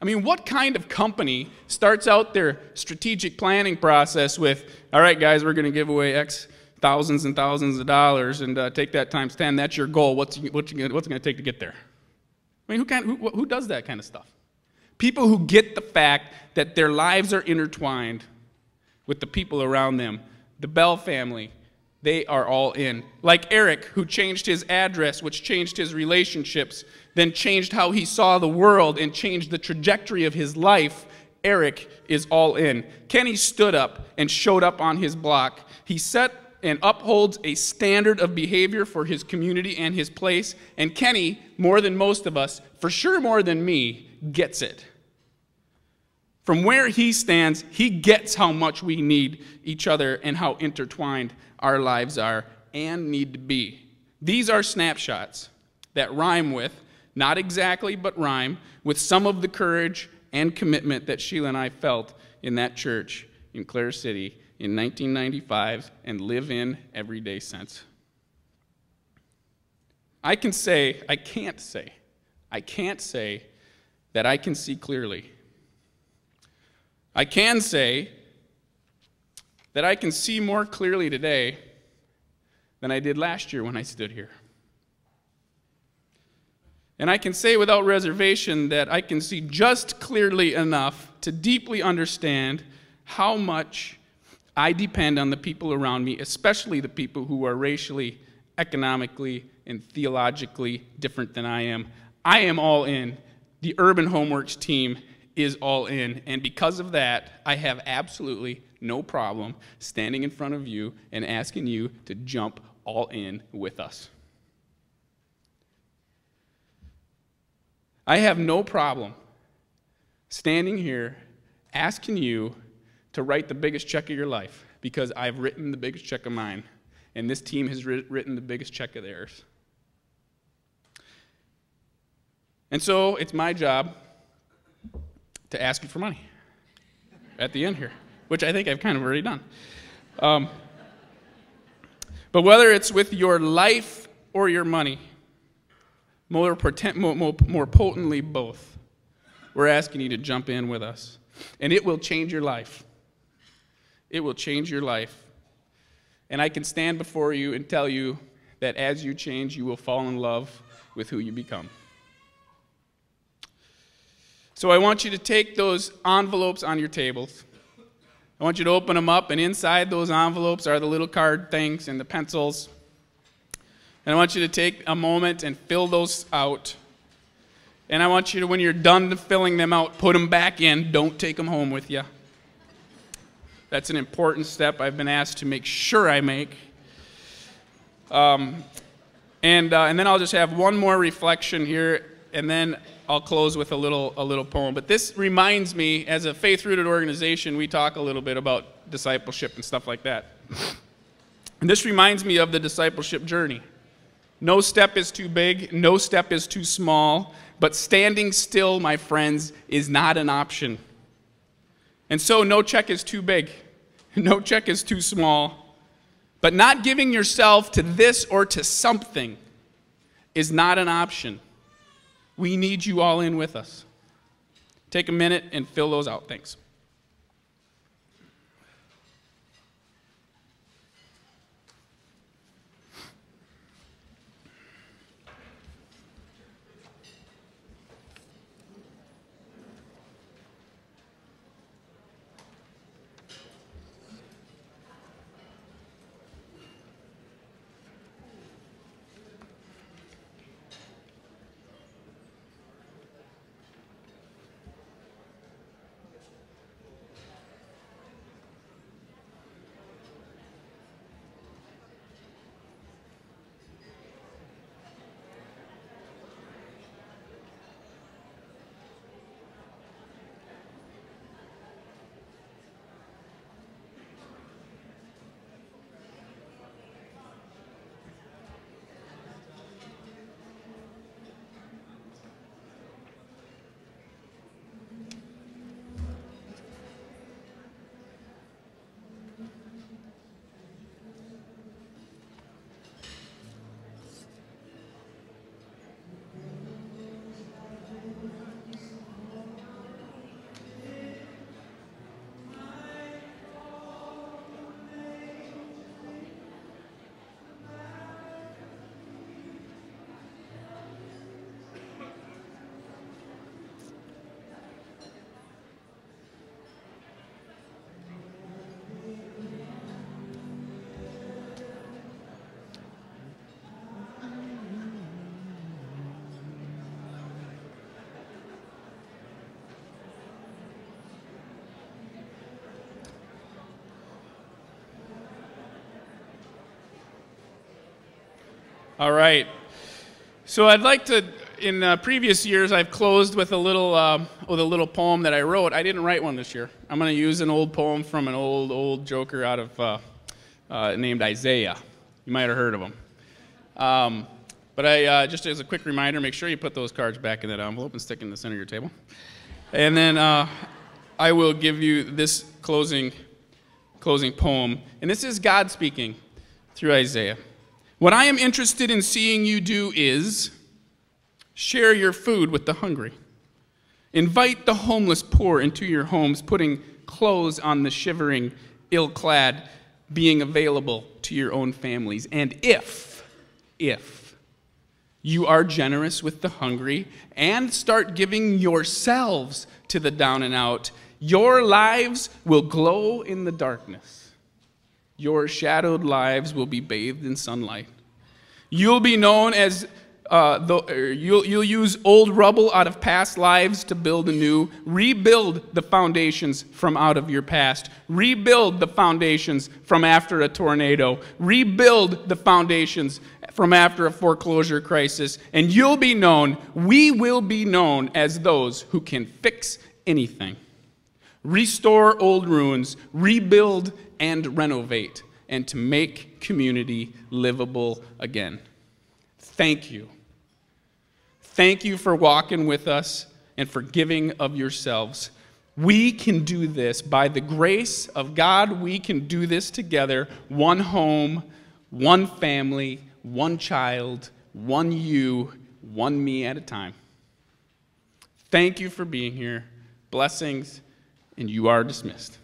I mean, what kind of company starts out their strategic planning process with, all right, guys, we're going to give away X thousands and thousands of dollars and take that times 10. That's your goal. What's it going to take to get there? I mean, who does that kind of stuff? People who get the fact that their lives are intertwined with the people around them. The Bell family, they are all in. Like Eric, who changed his address, which changed his relationships, then changed how he saw the world and changed the trajectory of his life. Eric is all in. Kenny stood up and showed up on his block. He set and upholds a standard of behavior for his community and his place. And Kenny, more than most of us, for sure more than me, gets it. From where he stands, he gets how much we need each other and how intertwined our lives are and need to be. These are snapshots that rhyme with, not exactly, but rhyme with some of the courage and commitment that Sheila and I felt in that church in Clare City in 1995 and live in every day since. I can't say that I can see clearly. I can say that I can see more clearly today than I did last year when I stood here. And I can say without reservation that I can see just clearly enough to deeply understand how much I depend on the people around me, especially the people who are racially, economically, and theologically different than I am. I am all in. The Urban Homeworks team is all in. And because of that, I have absolutely no problem standing in front of you and asking you to jump all in with us. I have no problem standing here asking you to write the biggest check of your life, because I've written the biggest check of mine, and this team has written the biggest check of theirs. And so it's my job to ask you for money at the end here, which I think I've kind of already done. But whether it's with your life or your money, more potently both, we're asking you to jump in with us. And it will change your life. It will change your life. And I can stand before you and tell you that as you change, you will fall in love with who you become. So I want you to take those envelopes on your tables. I want you to open them up, and inside those envelopes are the little card things and the pencils. And I want you to take a moment and fill those out. And I want you to, when you're done filling them out, put them back in. Don't take them home with you. That's an important step I've been asked to make sure I make. And then I'll just have one more reflection here, and then I'll close with a little poem. But this reminds me, as a faith-rooted organization, we talk a little bit about discipleship and stuff like that. And this reminds me of the discipleship journey. No step is too big, no step is too small, but standing still, my friends, is not an option. And so no check is too big, no check is too small, but not giving yourself to this or to something is not an option. We need you all in with us. Take a minute and fill those out. Thanks. All right. So I'd like to, in previous years, I've closed with a little poem that I wrote. I didn't write one this year. I'm going to use an old poem from an old joker out of named Isaiah. You might have heard of him. But I just as a quick reminder, make sure you put those cards back in that envelope and stick in the center of your table. And then I will give you this closing poem. And this is God speaking through Isaiah. What I am interested in seeing you do is share your food with the hungry. Invite the homeless poor into your homes, putting clothes on the shivering, ill-clad, being available to your own families. And if you are generous with the hungry and start giving yourselves to the down and out, your lives will glow in the darkness. Your shadowed lives will be bathed in sunlight. You'll be known as, you'll use old rubble out of past lives to build anew. Rebuild the foundations from out of your past. Rebuild the foundations from after a tornado. Rebuild the foundations from after a foreclosure crisis. And you'll be known, we will be known as those who can fix anything. Restore old ruins, rebuild and renovate, and to make community livable again. Thank you. Thank you for walking with us and for giving of yourselves. We can do this. By the grace of God, we can do this together. One home, one family, one child, one you, one me at a time. Thank you for being here. Blessings, and you are dismissed.